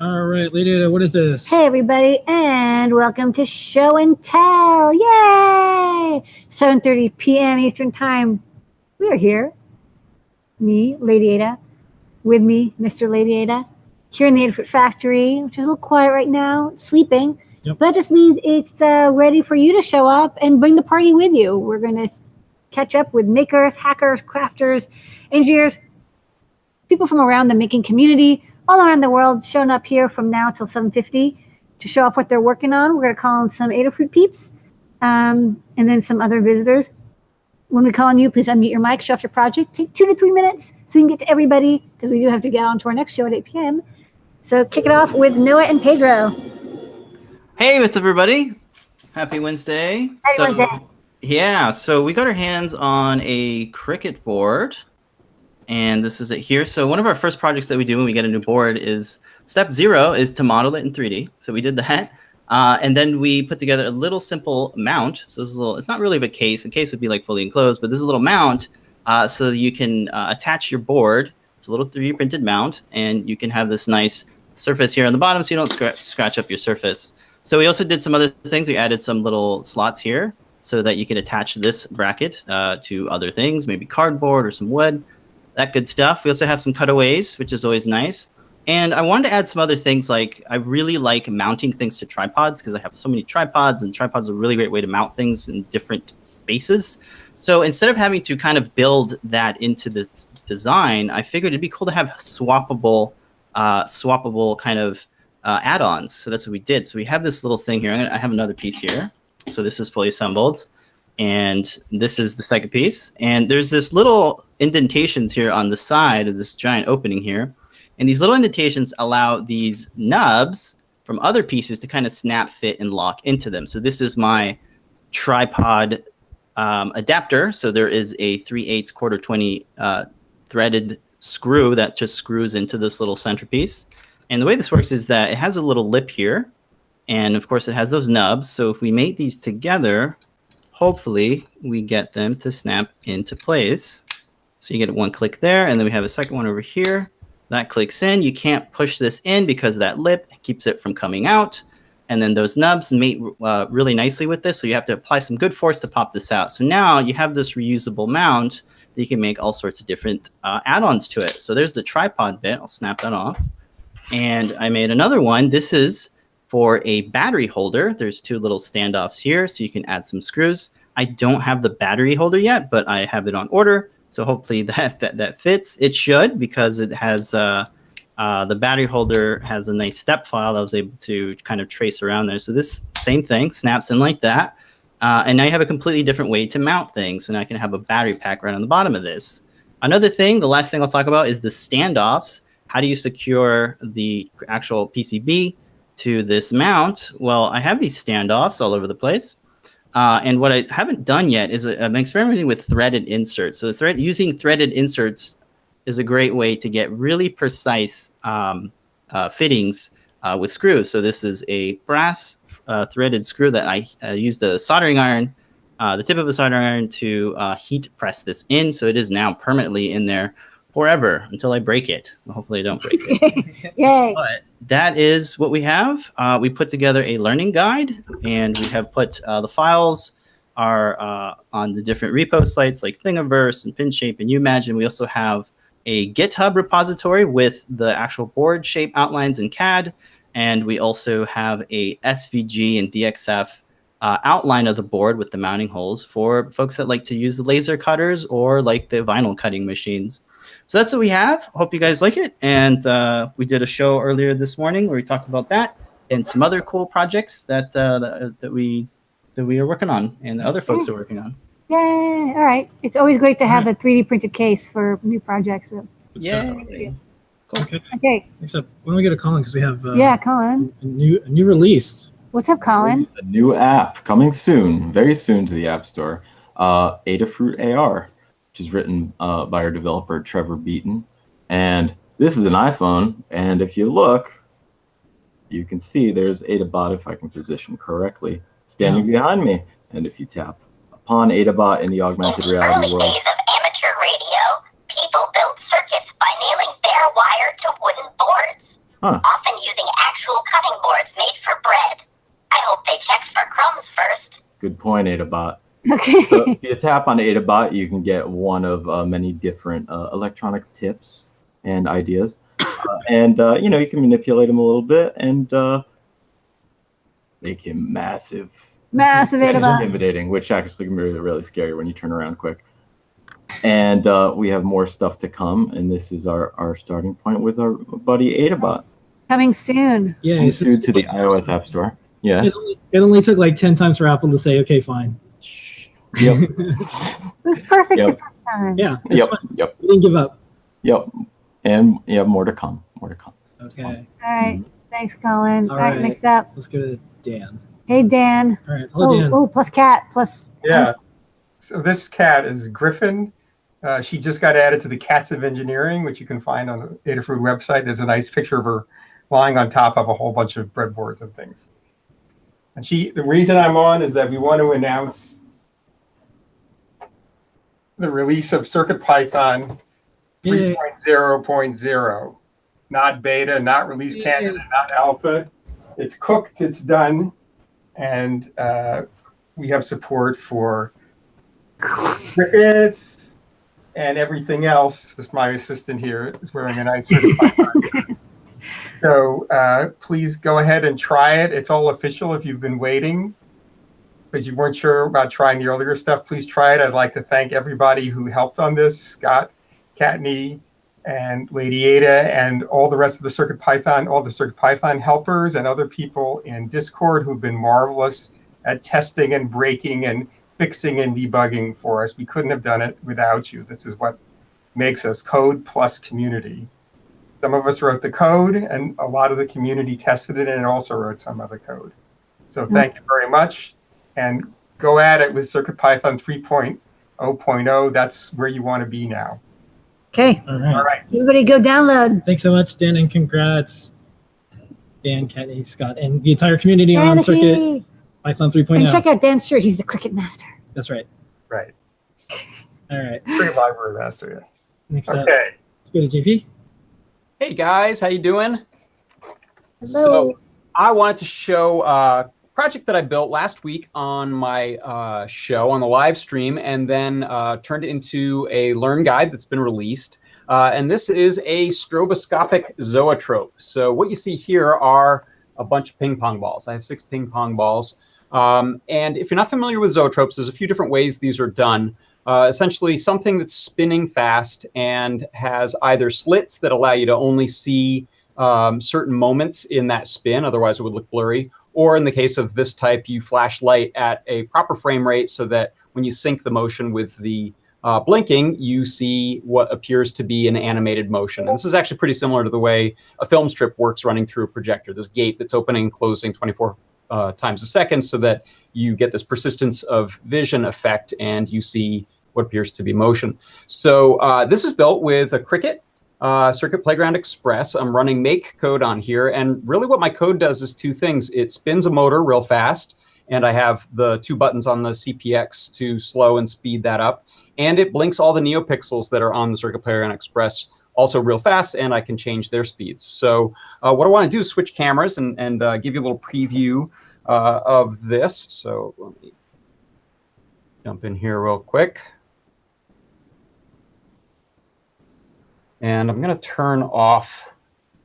All right, Lady, what is this? Hey, everybody, and welcome to Show and Tell. Yay! 7:30 p.m. Eastern Time. We are here. Me, Lady Ada, with me, Mr. Lady Ada, here in the Adafruit factory, which is a little quiet right now, sleeping. Yep. But that just means it's ready for you to show up and bring the party with you. We're going to catch up with makers, hackers, crafters, engineers, people from around the making community, all around the world, showing up here from now till 7:50 to show off what they're working on. We're going to call on some Adafruit peeps and then some other visitors. When we call on you, please unmute your mic, show off your project. Take 2 to 3 minutes so we can get to everybody because we do have to get on to our next show at 8 p.m. So kick it off with Noe and Pedro. Hey, what's up, everybody? Happy Wednesday. Happy Wednesday. Yeah, so we got our hands on a Cricket board. And this is it here. So one of our first projects that we do when we get a new board is step 0 is to model it in 3D. So we did that. And then we put together a little simple mount. So this is a little, it's not really a case. A case would be like fully enclosed, but this is a little mount so you can attach your board. It's a little 3D printed mount, and you can have this nice surface here on the bottom so you don't scratch up your surface. So we also did some other things. We added some little slots here so that you could attach this bracket to other things, maybe cardboard or some wood. That good stuff. We also have some cutaways, which is always nice. And I wanted to add some other things, like I really like mounting things to tripods because I have so many tripods, and tripods are a really great way to mount things in different spaces. So instead of having to kind of build that into the design, I figured it'd be cool to have swappable kind of add-ons. So that's what we did. So we have this little thing here. I have another piece here. So this is fully assembled. And this is the second piece. And there's this little indentations here on the side of this giant opening here. And these little indentations allow these nubs from other pieces to kind of snap, fit, and lock into them. So this is my tripod adapter. So there is a 3/8 quarter 20 threaded screw that just screws into this little centerpiece. And the way this works is that it has a little lip here. And of course, it has those nubs. So if we mate these together, hopefully we get them to snap into place. So you get one click there, and then we have a second one over here. That clicks in. You can't push this in because that lip keeps it from coming out. And then those nubs mate really nicely with this, so you have to apply some good force to pop this out. So now you have this reusable mount that you can make all sorts of different add-ons to it. So there's the tripod bit. I'll snap that off. And I made another one. This is for a battery holder. There's 2 little standoffs here, so you can add some screws. I don't have the battery holder yet, but I have it on order. So hopefully that fits. It should, because it has the battery holder has a nice step file that I was able to kind of trace around there. So this same thing snaps in like that. And now you have a completely different way to mount things. And I can have a battery pack right on the bottom of this. Another thing, the last thing I'll talk about is the standoffs. How do you secure the actual PCB to this mount? Well, I have these standoffs all over the place. And what I haven't done yet is I'm experimenting with threaded inserts. So using threaded inserts is a great way to get really precise fittings with screws. So this is a brass threaded screw that I use the soldering iron, the tip of a soldering iron to heat press this in. So it is now permanently in there forever until I break it. Hopefully I don't break it. Yay. But that is what we have. We put together a learning guide, and we have put the files are on the different repo sites like Thingiverse and Pinshape and Umagine. We also have a GitHub repository with the actual board shape outlines in CAD. And we also have a SVG and DXF outline of the board with the mounting holes for folks that like to use the laser cutters or like the vinyl cutting machines. So that's what we have. Hope you guys like it. And we did a show earlier this morning where we talked about that and some other cool projects that we are working on and other folks are working on. Yay. All right. It's always great to have a 3D printed case for new projects. So. Yeah. Cool. Okay. Except when we get a Collin, because we have Collin. a new release. What's up, Collin? A new app coming soon, very soon to the App Store. Adafruit AR, which is written by our developer Trevor Beaton. And this is an iPhone. And if you look, you can see there's Adabot, if I can position correctly, standing behind me. And if you tap upon Adabot in the augmented reality world. In the early days of amateur radio, people built circuits by nailing bare wire to wooden boards. often using actual cutting boards made for bread. I hope they checked for crumbs first. Good point, Adabot. Okay. So if you tap on Adabot, you can get one of many different electronics tips and ideas. And you can manipulate him a little bit and make him massive. Massive It's Adabot. intimidating, which actually can be really, really scary when you turn around quick. And we have more stuff to come, and this is our starting point with our buddy Adabot. Coming soon. Yeah. Coming it's- soon to the iOS App Store. Yes. It only took like 10 times for Apple to say, okay, fine. Yep. It was perfect Yep. the first time. Yeah. It's Yep. fine. Yep. We didn't give up. Yep. And more to come. More to come. Okay. All right. Thanks, Colin. All All right. right. Next up. Let's go to Dan. Hey, Dan. All right. Hello, Dan. Oh, plus cat, plus. Yeah. So this cat is Griffin. She just got added to the Cats of Engineering, which you can find on the Adafruit website. There's a nice picture of her lying on top of a whole bunch of breadboards and things. And the reason I'm on is that we want to announce the release of CircuitPython Yay. 3.0.0. Not beta, not release candidate, not alpha. It's cooked, it's done, and we have support for crickets and everything else. This my assistant here is wearing a nice CircuitPython. So please go ahead and try it. It's all official if you've been waiting because you weren't sure about trying the earlier stuff. Please try it. I'd like to thank everybody who helped on this, Scott, Kattni, and Lady Ada, and all the rest of the CircuitPython, all the CircuitPython helpers and other people in Discord who've been marvelous at testing and breaking and fixing and debugging for us. We couldn't have done it without you. This is what makes us code plus community. Some of us wrote the code, and a lot of the community tested it and also wrote some of the code. So thank you very much, and go at it with CircuitPython 3.0.0. That's where you want to be now. Okay. All right. All right. Everybody go download. Thanks so much, Dan, and congrats, Dan, Kattni, Scott, and the entire community And on the Circuit community. Python 3.0. And check out Dan's shirt. He's the Cricket Master. That's right. Right. All right. Great library master. Next Yeah. up, Okay. let's go to JP. Hey guys, how you doing? Hello. So I wanted to show a project that I built last week on my show on the live stream, and then turned it into a Learn guide that's been released. And this is a stroboscopic zoetrop. So what you see here are a bunch of ping pong balls. I have 6 ping pong balls. And if you're not familiar with zoetropes, there's a few different ways these are done. Essentially something that's spinning fast and has either slits that allow you to only see certain moments in that spin, otherwise it would look blurry, or in the case of this type, you flash light at a proper frame rate so that when you sync the motion with the blinking, you see what appears to be an animated motion. And this is actually pretty similar to the way a film strip works running through a projector. This gate that's opening and closing 24 times a second so that you get this persistence of vision effect and you see what appears to be motion. So this is built with a CRICKIT Circuit Playground Express. I'm running make code on here, and really what my code does is 2 things. It spins a motor real fast, and I have the 2 buttons on the CPX to slow and speed that up, and it blinks all the NeoPixels that are on the Circuit Playground Express also real fast, and I can change their speeds. So what I want to do is switch cameras and give you a little preview of this. So let me jump in here real quick. And I'm going to turn off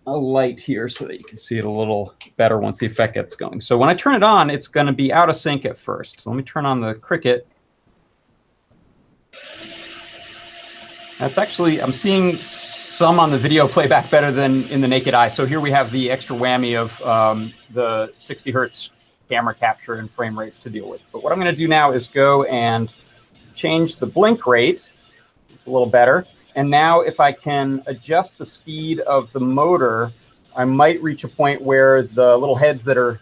a light here so that you can see it a little better once the effect gets going. So when I turn it on, it's going to be out of sync at first. So let me turn on the CRICKIT. That's actually, I'm seeing some on the video playback better than in the naked eye. So here we have the extra whammy of the 60 hertz camera capture and frame rates to deal with. But what I'm going to do now is go and change the blink rate. It's a little better. And now if I can adjust the speed of the motor, I might reach a point where the little heads that are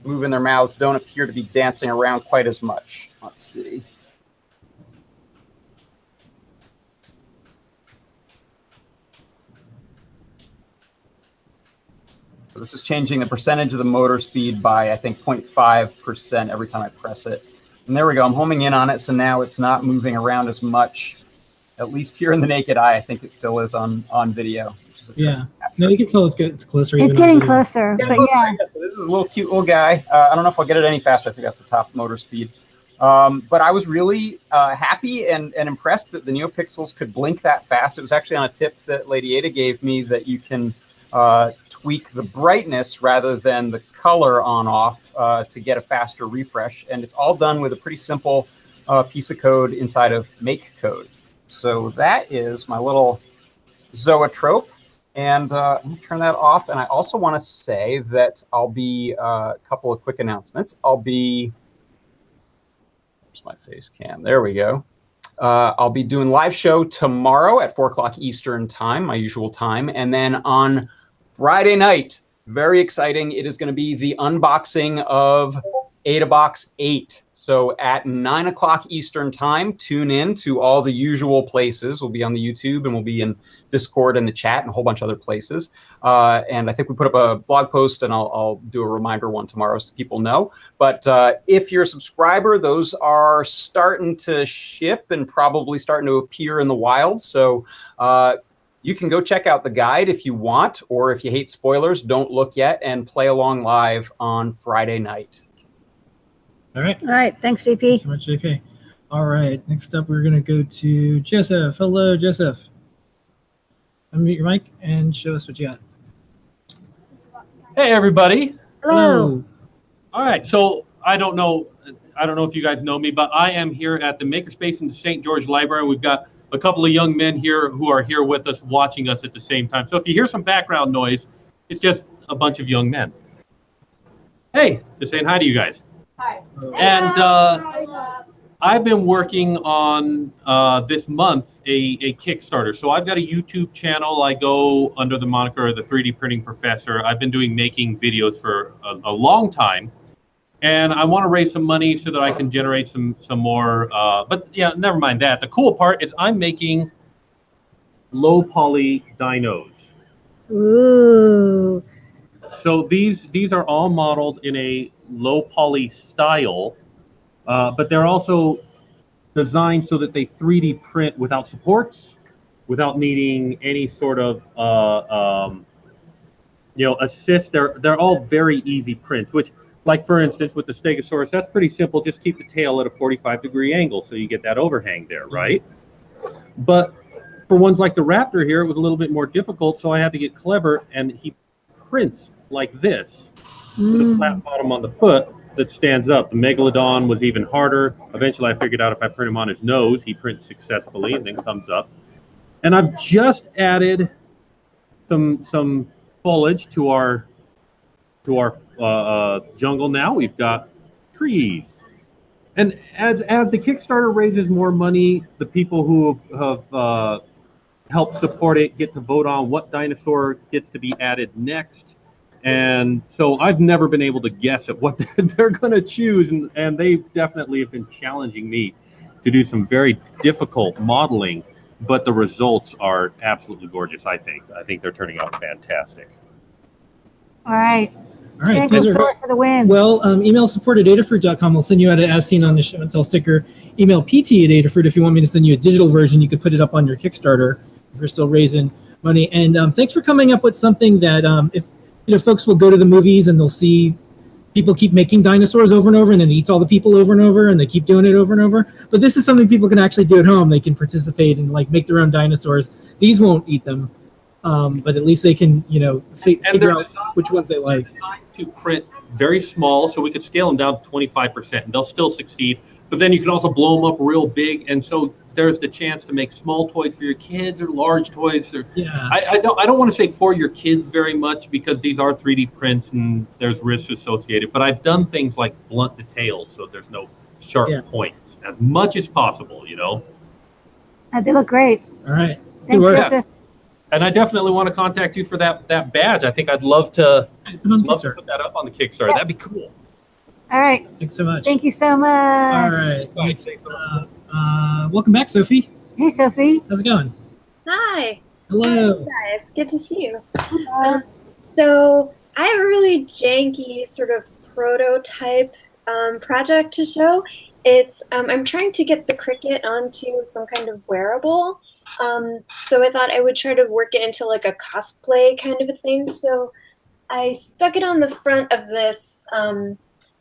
moving their mouths don't appear to be dancing around quite as much. Let's see. So this is changing the percentage of the motor speed by, I think, 0.5% every time I press it. And there we go. I'm homing in on it, so now it's not moving around as much. At least here in the naked eye, I think it still is on video. Which is a Yeah. No, you can tell it's closer. It's even on getting video. closer, Getting but closer, yeah. So this is a little cute little guy. I don't know if I'll get it any faster. I think that's the top motor speed. But I was really happy and impressed that the NeoPixels could blink that fast. It was actually on a tip that Lady Ada gave me that you can tweak the brightness rather than the color on-off to get a faster refresh. And it's all done with a pretty simple piece of code inside of make code. So that is my little zoetrop. And let me turn that off. And I also want to say that I'll be a couple of quick announcements. I'll be... Where's my face cam? There we go. I'll be doing live show tomorrow at 4 o'clock Eastern time, my usual time. And then on Friday night, very exciting, it is going to be the unboxing of AdaBox 8. So at 9 o'clock Eastern time, tune in to all the usual places. We'll be on the YouTube and we'll be in Discord and the chat and a whole bunch of other places. And I think we put up a blog post and I'll do a reminder one tomorrow so people know. But if you're a subscriber, those are starting to ship and probably starting to appear in the wild. So you can go check out the guide if you want, or if you hate spoilers, don't look yet and play along live on Friday night. All right. All right. Thanks, JP. Thanks so much, JK. All right. Next up, we're going to go to Joseph. Hello, Joseph. Unmute your mic and show us what you got. Hey, everybody. Hello. All right. So I don't know if you guys know me, but I am here at the Makerspace in the St. George Library. We've got a couple of young men here who are here with us, watching us at the same time. So if you hear some background noise, it's just a bunch of young men. Hey, just saying hi to you guys. Hi. And I've been working on this month a Kickstarter. So I've got a YouTube channel. I go under the moniker the 3D Printing Professor. I've been making videos for a long time. And I want to raise some money so that I can generate some more. But yeah, never mind that. The cool part is I'm making low poly dinos. Ooh. So these are all modeled in a low poly style, but they're also designed so that they 3D print without supports, without needing any sort of assist. They're all very easy prints, which, like for instance with the Stegosaurus, that's pretty simple. Just keep the tail at a 45-degree angle so you get that overhang there, right? But for ones like the Raptor here, it was a little bit more difficult, so I had to get clever, and he prints like this with a flat bottom on the foot that stands up. The Megalodon was even harder. Eventually I figured out if I print him on his nose, he prints successfully and then comes up. And I've just added some foliage to our jungle now. We've got trees. And as the Kickstarter raises more money, the people who have helped support it get to vote on what dinosaur gets to be added next. And so I've never been able to guess at what they're going to choose, and they definitely have been challenging me to do some very difficult modeling, but the results are absolutely gorgeous, I think. I think they're turning out fantastic. All right. All right. Stegosaurus for the win. Well, email support@adafruit.com. We'll send you out as seen on the show and tell sticker. Email pt@adafruit if you want me to send you a digital version. You could put it up on your Kickstarter if you're still raising money. And thanks for coming up with something that if folks will go to the movies and they'll see people keep making dinosaurs over and over, and then it eats all the people over and over, and they keep doing it over and over. But this is something people can actually do at home. They can participate and make their own dinosaurs. These won't eat them, but at least they can figure out which ones they like. To print very small, so we could scale them down to 25%, and they'll still succeed. But then you can also blow them up real big, and so there's the chance to make small toys for your kids or large toys. Or yeah. I don't want to say for your kids very much, because these are 3D prints and there's risks associated. But I've done things like blunt the tails so there's no sharp points as much as possible. They look great. All right. Thanks, Joseph. And I definitely want to contact you for that badge. I think I'd love to put that up on the Kickstarter. Yeah. That'd be cool. All right. Thanks so much. Thank you so much. All right. Thanks. Welcome back, Sophie. Hey, Sophie. How's it going? Hi. Hello. Hi, guys. Good to see you. So I have a really janky sort of prototype project to show. It's I'm trying to get the Cricket onto some kind of wearable, So I thought I would try to work it into like a cosplay kind of a thing. So I stuck it on the front of this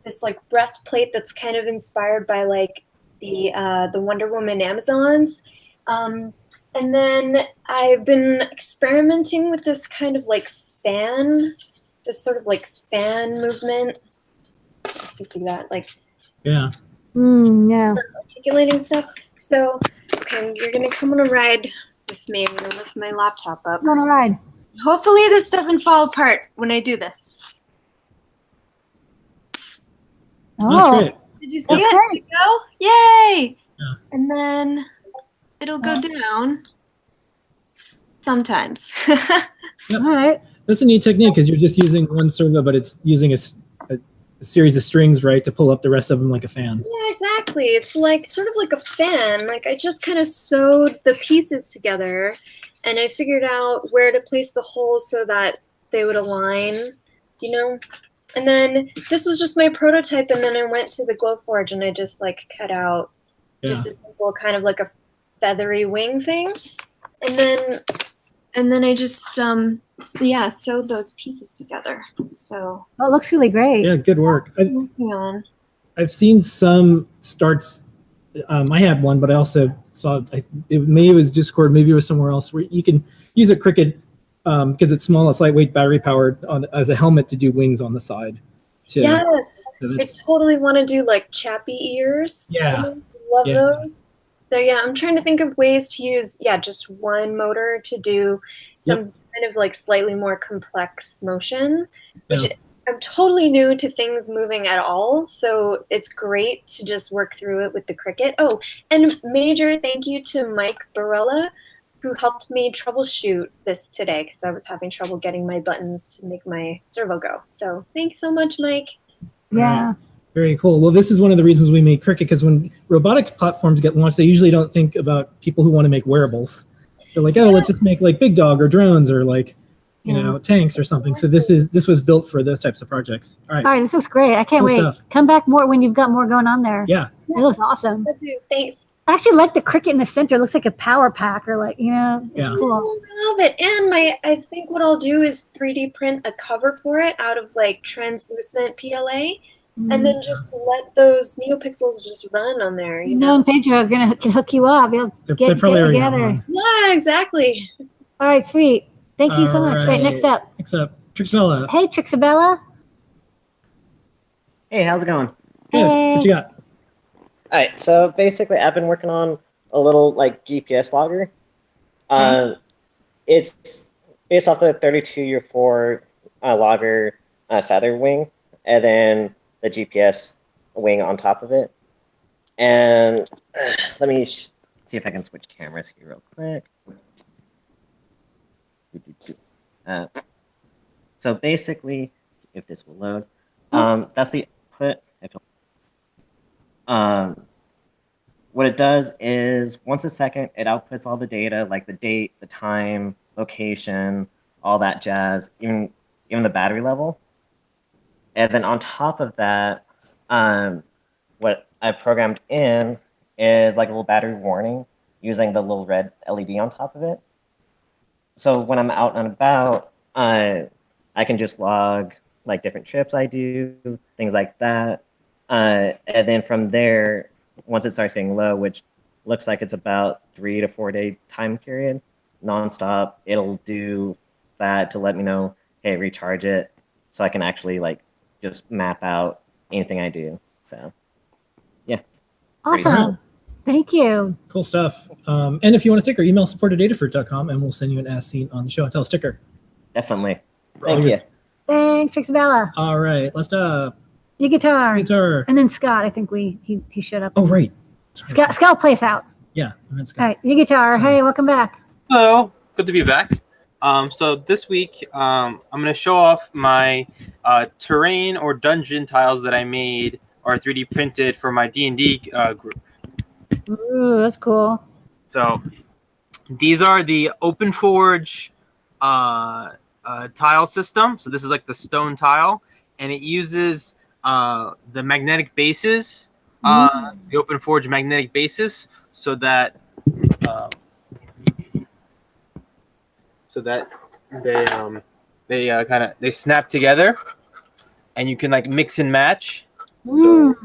this like breastplate that's kind of inspired by like the Wonder Woman Amazons. And then I've been experimenting with this kind of like fan, this sort of like fan movement. You can see that, like Yeah. Yeah. articulating stuff. So, okay, you're gonna come on a ride with me. I'm gonna lift my laptop up. Come on a ride. Hopefully this doesn't fall apart when I do this. Oh, That's great. Did you see That's it? great. Go! Yay! Yeah. And then it'll go down sometimes. Yep. All right. That's a neat technique because you're just using one servo, but it's using a series of strings, right, to pull up the rest of them like a fan. Yeah, exactly. It's like sort of like a fan. Like I just kind of sewed the pieces together and I figured out where to place the holes so that they would align, you know? And then this was just my prototype, and then I went to the Glowforge and I just like cut out just a simple kind of like a feathery wing thing. And then I just sewed those pieces together. So Oh, it looks really great. Yeah, good work. that's what I'm working on. I've seen some starts. I had one, but I also saw maybe it was Discord, maybe it was somewhere else where you can use a Cricket because it's small, it's lightweight, battery powered as a helmet to do wings on the side. Yes, So I totally want to do like chappy ears. Yeah. I love Yeah. those. So yeah, I'm trying to think of ways to use just one motor to do some kind of like slightly more complex motion, which I'm totally new to things moving at all. So it's great to just work through it with the Cricket. Oh, and major thank you to Mike Barella, who helped me troubleshoot this today because I was having trouble getting my buttons to make my servo go. So thanks so much, Mike. Yeah. Very cool. Well, this is one of the reasons we made Cricket, because when robotics platforms get launched, they usually don't think about people who want to make wearables. They're like, oh, let's just make like Big Dog or drones or like, you know, tanks or something. So this was built for those types of projects. All right. All right, this looks great. I can't Cool wait. stuff. Come back more when you've got more going on there. Yeah. It looks awesome. Thanks. I actually like the Cricket in the center. It looks like a power pack or like, you know, it's Yeah. cool. I love it. And I think what I'll do is 3D print a cover for it out of like translucent PLA. And then just let those neopixels just run on there, you know? And Pedro can hook you up. You'll They're get probably already together. on. Yeah, exactly. All right, sweet. Thank you so much. Wait, next up. Next up, Trixella. Hey, Trixabella. Hey, how's it going? Good. Hey. What you got? All right, so basically, I've been working on a little like GPS logger. It's based off the 32-year-4 logger feather wing, and then the GPS wing on top of it. And let me see if I can switch cameras here real quick. So basically, if this will load, that's the output. What it does is once a second, it outputs all the data, like the date, the time, location, all that jazz, even the battery level. And then on top of that, what I programmed in is like a little battery warning using the little red LED on top of it. So when I'm out and about, I can just log like different trips I do, things like that. And then from there, once it starts getting low, which looks like it's about 3 to 4 day time period, nonstop, it'll do that to let me know, hey, recharge it, so I can actually like just map out anything I do. So, yeah. Awesome. Thank you. Cool stuff. And if you want a sticker, email support@adafruit.com and we'll send you an as seen on the show and tell sticker. Definitely. Thank you. Thanks, Trixabella. All right, let's Yigiter. And then Scott, I think he showed up. Oh, right. Scott will play us out. Yeah, and then Scott. All right, Yigiter. Hey, welcome back. Hello, good to be back. So this week, I'm going to show off my terrain or dungeon tiles that I made or 3D printed for my D&D group. Ooh, that's cool. So these are the OpenForge tile system. So this is like the stone tile, and it uses the magnetic bases, the OpenForge magnetic bases, so that so that they snap together, and you can like mix and match. So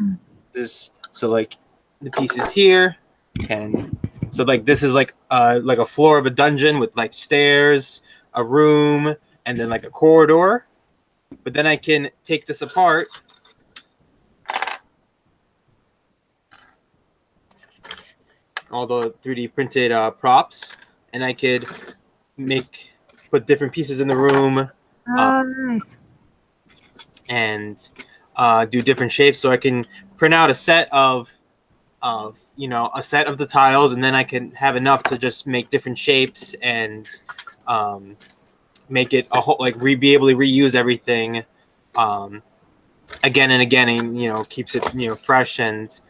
like the pieces here this is like a floor of a dungeon with like stairs, a room, and then like a corridor. But then I can take this apart all the 3D printed props, and I could put different pieces in the room. Nice. And do different shapes, so I can print out a set of a set of the tiles, and then I can have enough to just make different shapes and make it a whole be able to reuse everything again and again, and keeps it fresh and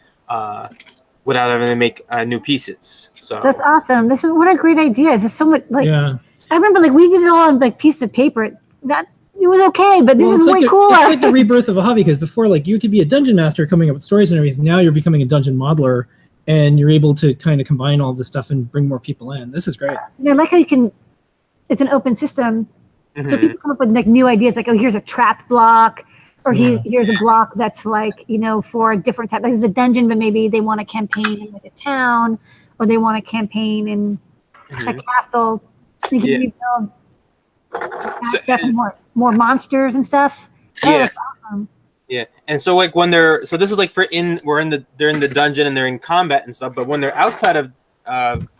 without having to make new pieces. So that's awesome. What a great idea. This is so much Yeah. I remember we did it all on pieces of paper. It was okay, but this is way cooler. It's like the rebirth of a hobby, because before, you could be a dungeon master coming up with stories and everything. Now you're becoming a dungeon modeler, and you're able to kind of combine all this stuff and bring more people in. This is great. I like how you can. It's an open system, so people come up with new ideas. Like, oh, here's a trap block, or here's a block that's for a different type. Like, it's a dungeon, but maybe they want a campaign in a town, or they want a campaign in a castle. You can rebuild. Stuff and more monsters and stuff. That's awesome. Yeah, and so when they're this is they're in the dungeon and they're in combat and stuff. But when they're outside of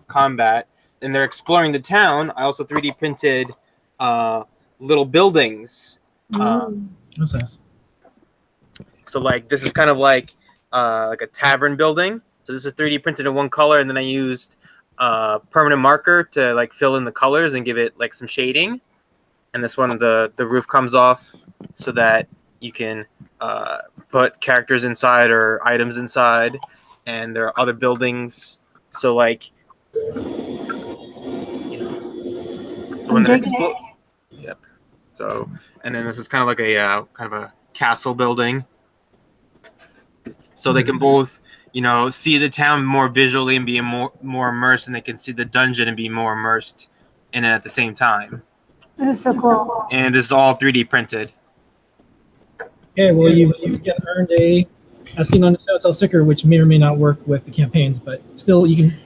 combat and they're exploring the town, I also 3D printed little buildings. That's nice. So this is kind of like a tavern building. So this is 3D printed in one color, and then I used permanent marker to fill in the colors and give it some shading. And this one, the roof comes off so that you can put characters inside or items inside. And there are other buildings. So so when they're yep. So, and then this is kind of like a castle building. So they can both see the town more visually and be more immersed, and they can see the dungeon and be more immersed in it at the same time. That's so cool. And this is all 3D printed. Okay, well, you've earned a As Seen on the Show Tell sticker, which may or may not work with the campaigns, but still, we can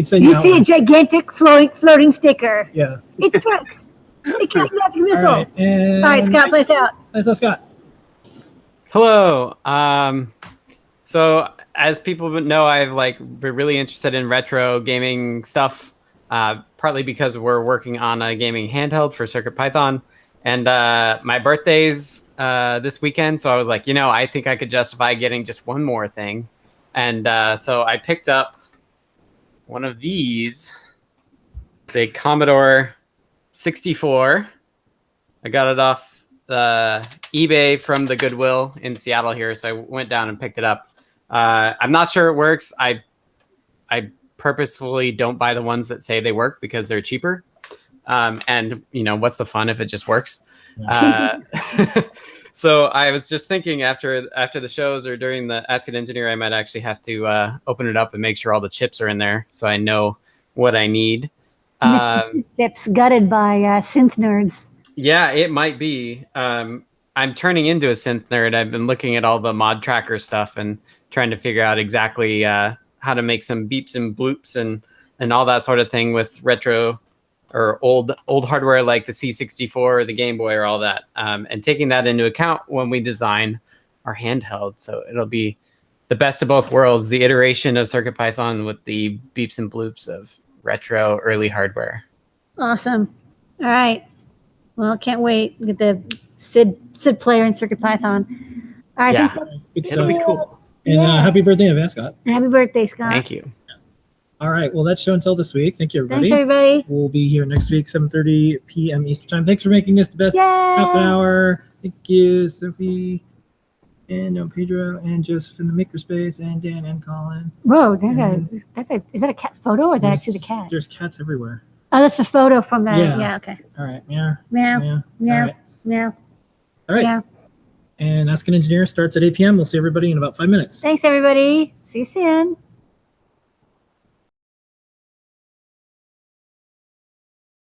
send you. You see a gigantic floating sticker. Yeah. It strikes. It casts magic missile. All right, Scott, play us out. Play us out, Scott. Hello. So as people know, I've been really interested in retro gaming stuff, partly because we're working on a gaming handheld for CircuitPython, and my birthday's this weekend, so I was like, I think I could justify getting just one more thing, and so I picked up one of these, the Commodore 64. I got it off eBay from the Goodwill in Seattle here, so I went down and picked it up. I'm not sure it works. I purposefully don't buy the ones that say they work because they're cheaper. And what's the fun if it just works? So I was just thinking after the shows or during the Ask an Engineer, I might actually have to open it up and make sure all the chips are in there so I know what I need. Chips gutted by synth nerds. Yeah, it might be. I'm turning into a synth nerd. I've been looking at all the mod tracker stuff and trying to figure out exactly how to make some beeps and bloops and all that sort of thing with retro or old hardware like the C64 or the Game Boy or all that, and taking that into account when we design our handheld. So it'll be the best of both worlds, the iteration of CircuitPython with the beeps and bloops of retro early hardware. Awesome. All right. Well, can't wait. Get the SID player in CircuitPython. All right. Yeah, it'll be cool. And happy birthday in advance, Scott. Happy birthday, Scott. Thank you. All right. Well, that's show and tell this week. Thank you, everybody. Thanks, everybody. We'll be here next week, 7:30 p.m. Eastern Time. Thanks for making this the best Yay! half an hour. Thank you, Sophie, and Noe Pedro, and Joseph in the makerspace, and Dan and Collin. Whoa, is that a cat photo or is that actually the cat? There's cats everywhere. Oh, that's the photo from that. Yeah, okay. All right. Meow. Meow. Meow. Meow. All right. Meow. All right. Meow. And Ask an Engineer starts at 8 p.m. We'll see everybody in about 5 minutes. Thanks, everybody. See you soon.